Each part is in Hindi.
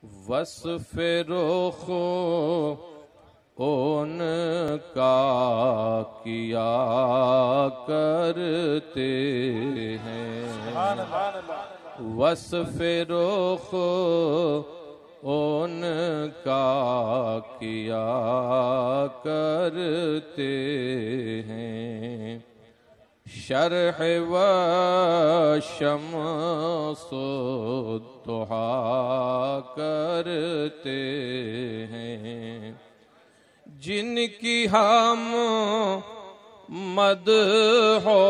वस्फ़े रुख़ उनका किया करते हैं, वस्फ़े रुख़ उनका किया करते हैं। शरह व शम्सुद्दुहा करते हैं, जिनकी हम मदहो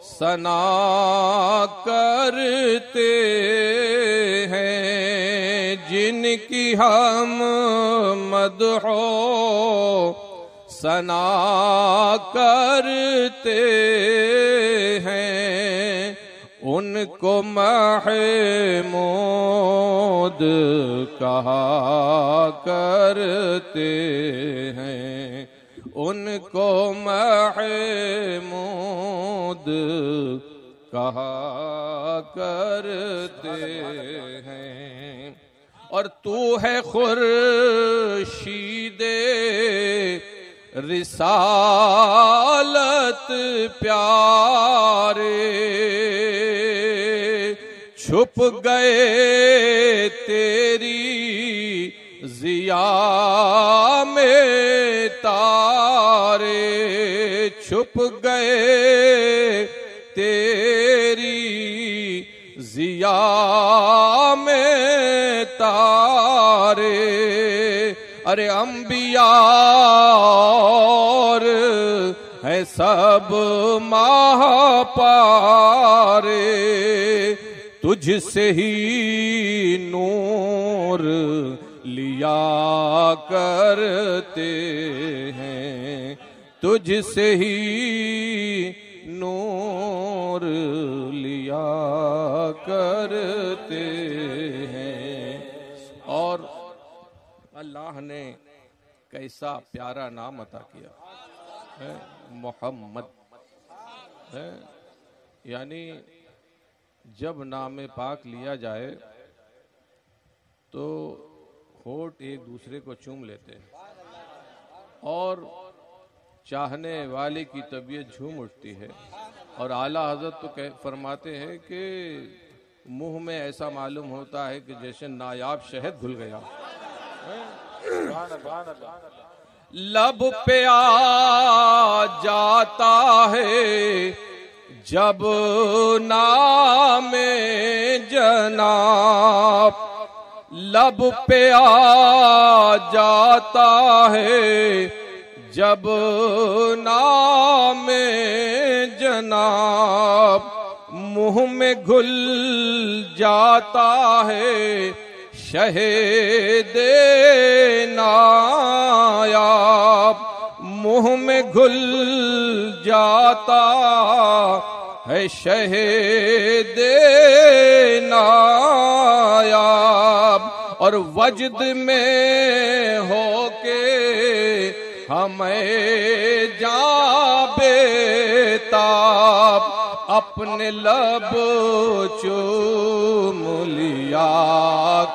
सना करते हैं, जिनकी हम मदहो सना करते हैं, उनको महमूद कहा करते हैं, उनको महमूद कहा करते हैं। और तू है खुर्शीदे रिसालत प्यारे, छुप गए तेरी ज़िया में तारे, छुप गए तेरी ज़िया में तारे। अरे अंबिया और है सब महापारे, तुझसे ही नूर लिया करते हैं, तुझसे ही नूर लिया करते हैं। और अल्लाह ने कैसा प्यारा नाम अता किया है, मोहम्मद है। यानी जब नाम पाक लिया जाए तो होठ एक दूसरे को चूम लेते हैं और चाहने वाले की तबीयत झूम उठती है। और आला हजरत तो फरमाते हैं कि मुंह में ऐसा मालूम होता है कि जैसे नायाब शहद घुल गया। लब पे आ जाता है जब नाम जनाब, लब पे आ जाता है जब नाम जनाब, मुंह में घुल जाता है शहीदे नायाब, मुंह में घुल जाता है शहीदे नायाब। और वजद में होके हमें जाबे ताब, अपने लब चूम लिया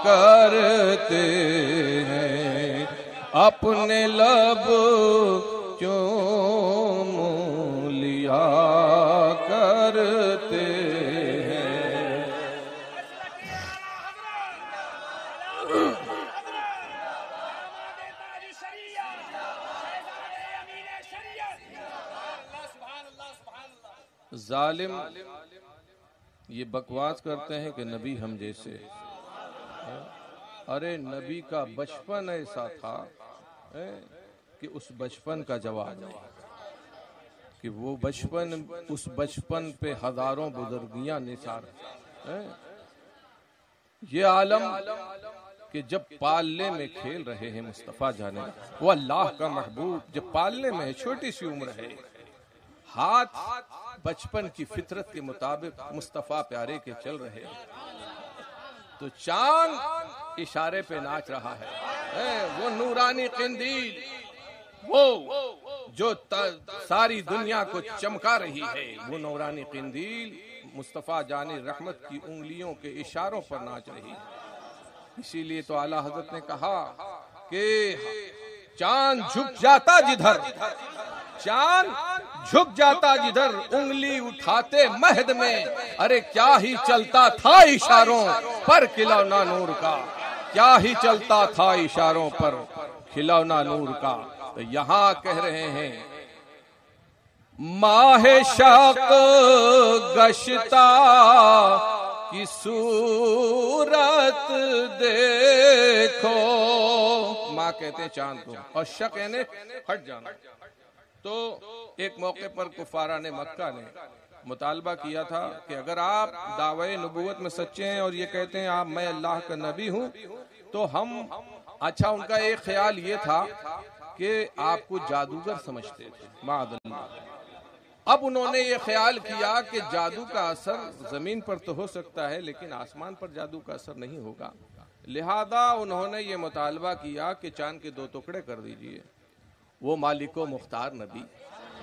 करते हैं, अपने लब चूम लिया करते हैं। जालिम ये बकवास करते हैं कि नबी हम जैसे। अरे नबी का बचपन ऐसा था कि उस बचपन का जवाब नहीं, कि वो बचपन, उस बचपन पे हजारों बुजुर्गियां निसार। ये आलम कि जब पालने में खेल रहे हैं मुस्तफ़ा जाने, वो अल्लाह का महबूब जब पालने में छोटी सी उम्र है, हाथ बचपन की फितरत के मुताबिक मुस्तफ़ा प्यारे के चल रहे हैं, तो चांद इशारे पे नाच रहा है। वो नूरानी किंदील, वो जो सारी दुनिया को चमका रही है, वो नूरानी किंदील मुस्तफ़ा जाने रहमत की उंगलियों के इशारों पर नाच रही है। इसीलिए तो आला हजरत ने कहा कि चांद झुक जाता जिधर, चांद झुक जाता जिधर, उंगली उठाते महद में, अरे क्या ही चलता था इशारों पर खिलौना नूर का, क्या ही चलता था इशारों पर खिलौना नूर का। तो यहाँ कह रहे हैं माहे शाक गश्ता की सूरत देखो, माँ कहते हैं चांद को, और शक यानी हट जाना। तो एक मौके पर कुफारा ने मक्का ने मुतालबा किया था कि अगर आप दावे नबूवत में सच्चे हैं और ये कहते हैं आप मैं अल्लाह का नबी हूं, तो हम, अच्छा उनका एक ख्याल ये था कि आपको जादूगर समझते थे माअल्लाह। अब उन्होंने ये ख्याल किया कि जादू का असर जमीन पर तो हो सकता है लेकिन आसमान पर जादू का असर नहीं होगा, लिहाजा उन्होंने ये मुतालबा किया कि चांद के 2 टुकड़े कर दीजिए। वो मालिको मुख्तार नबी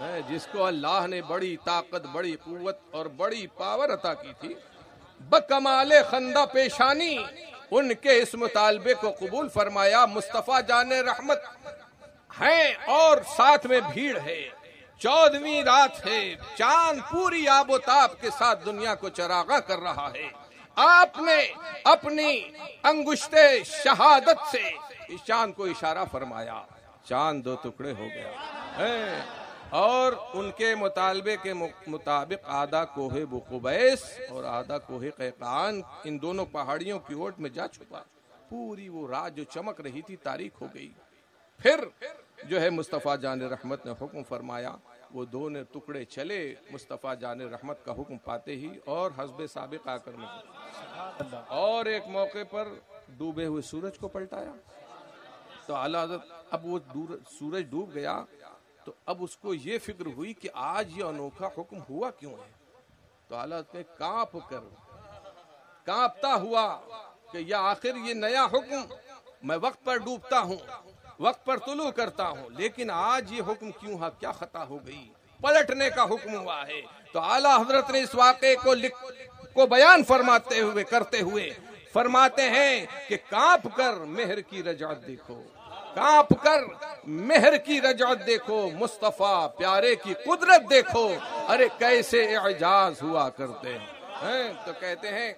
है जिसको अल्लाह ने बड़ी ताकत, बड़ी कुव्वत और बड़ी पावर अता की थी, बकमाले खंदा पेशानी उनके इस मुतालबे को कबूल फरमाया। मुस्तफा जाने रहमत हैं और साथ में भीड़ है, 14वीं रात है, चांद पूरी आबोताब के साथ दुनिया को चरागा कर रहा है। आपने अपनी अंगुश्ते शहादत से इस चांद को इशारा फरमाया, चांद 2 टुकड़े हो गया है। और उनके मुतालबे के मुताबिक आधा कोहे बुकुबैस और आधा कोहे कैकान इन दोनों पहाड़ियों की ओट में जा छुपा। पूरी वो रात जो चमक रही थी तारीख हो गई। फिर जो है मुस्तफ़ा जान रहमत ने हुक्म फरमाया, वो 2 टुकड़े चले मुस्तफ़ा जान रहमत का हुक्म पाते ही, और हस्बे साबिक आकर निकले और एक मौके पर डूबे हुए सूरज को पलटाया। तो आला हज़रत, अब वो सूरज डूब गया तो अब उसको ये फिक्र हुई कि आज ये अनोखा हुक्म हुआ क्यों है। तो आला हज़रत ने कांपता हुआ कि या आखिर ये नया हुक्म, मैं वक्त पर डूबता हूँ, वक्त पर तुलू करता हूँ, लेकिन आज ये हुक्म क्यों है, क्या खता हो गई, पलटने का हुक्म हुआ है। तो आला हजरत ने इस वाक़े को बयान फरमाते हुए करते हुए फरमाते हैं कि कांप कर मेहर की रजात देखो, कांप कर मेहर की रजात देखो, मुस्तफा प्यारे की कुदरत देखो, अरे कैसे एजाज हुआ करते हैं। तो कहते हैं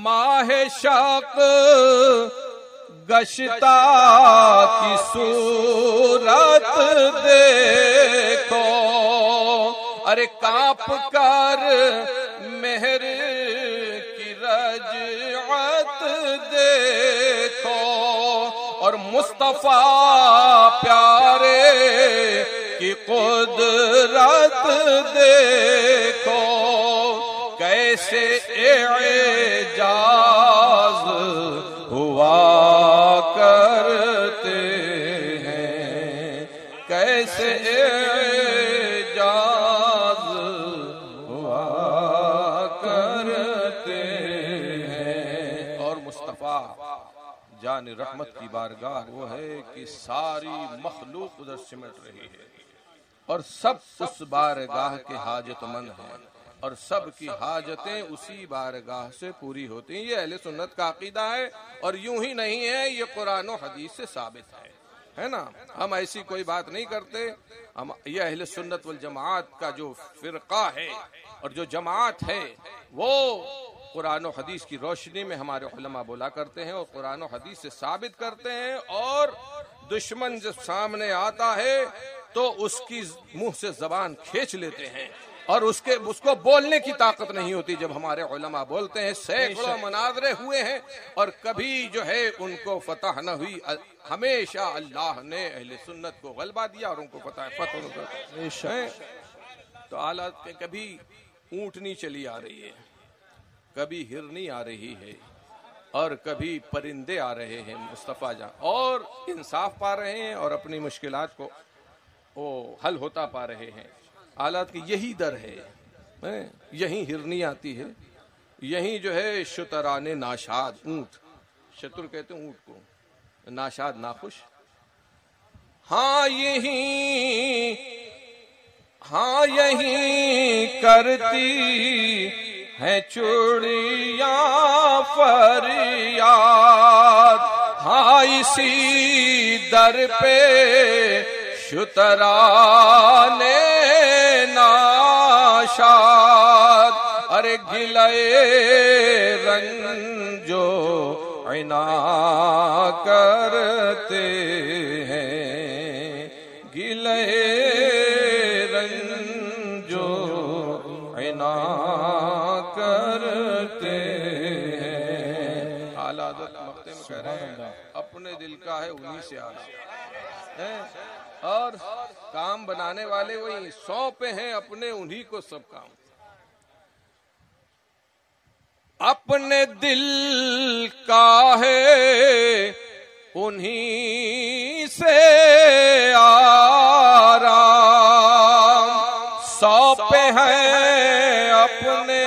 माहे शाक गश्ता की सूरत देखो, अरे कांप कर मेहर की रजअत देखो, और मुस्तफा प्यारे की कुदरत देखो, कैसे एजाज हुआ करते हैं, कैसे एजाज हुआ करते हैं। और मुस्तफ़ा जान रहमत की बारगाह वो है कि सारी मखलूक उधर सिमट रही है और सब उस बारगाह के हाजतमंद हैं और सब की हाजतें उसी बारगाह से पूरी होती हैं। ये अहले सुन्नत का अकीदा है और यूं ही नहीं है, ये कुरान और हदीस से साबित है ना। हम ऐसी कोई बात नहीं करते। हम ये अहले सुन्नत वल जमात का जो फिरका है और जो जमात है वो कुरान और हदीस की रोशनी में हमारे उलमा बोला करते हैं और कुरान और हदीस से साबित करते हैं। और दुश्मन जब सामने आता है तो उसकी मुंह से जबान खींच लेते हैं और उसको बोलने की ताकत नहीं होती। जब हमारे उलमा बोलते हैं, सैकड़ों मुनाजरे हुए हैं और कभी जो है उनको फतह न हुई। हमेशा अल्लाह ने अहले सुन्नत को गलबा दिया और उनको फतह है। तो आला के कभी ऊंटनी चली आ रही है, कभी हिरनी आ रही है और कभी परिंदे आ रहे हैं मुस्तफ़ा जा, और इंसाफ पा रहे हैं और अपनी मुश्किलात को वो हल होता पा रहे हैं। हालात की यही दर है, यही हिरनी आती है, यही जो है शुतराने नाशाद, ऊंट, शत्रु कहते हैं ऊंट को, नाशाद नाखुश। हाँ यही करती हैं चूड़ियां फरियाद। हाँ इसी दर पे शुतराने नाशाद। अरे गिले रंजो इना करते हैं, गिले रंजो इना करते हैं। आला हज़रत मक्ते में कह रहे हैं अपने दिल का है उन्हीं से आना है, और काम बनाने वाले वही सौंपे हैं अपने उन्हीं को सब काम। अपने दिल का है उन्हीं से आराम, सौंपे हैं अपने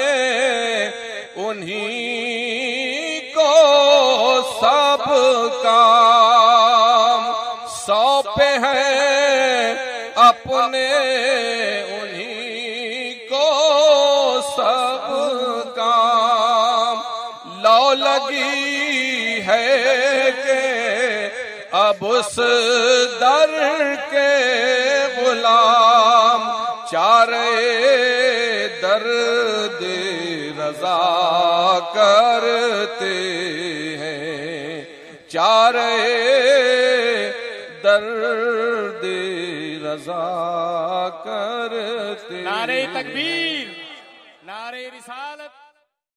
उन्हीं को सब काम, सौंपे हैं अपने उन्हीं को सब काम। लौ लगी है कि अब उस दर के गुलाम चारे दर्द रजा करते हैं, चारे दर्द रजा करते। नारे तकबीर।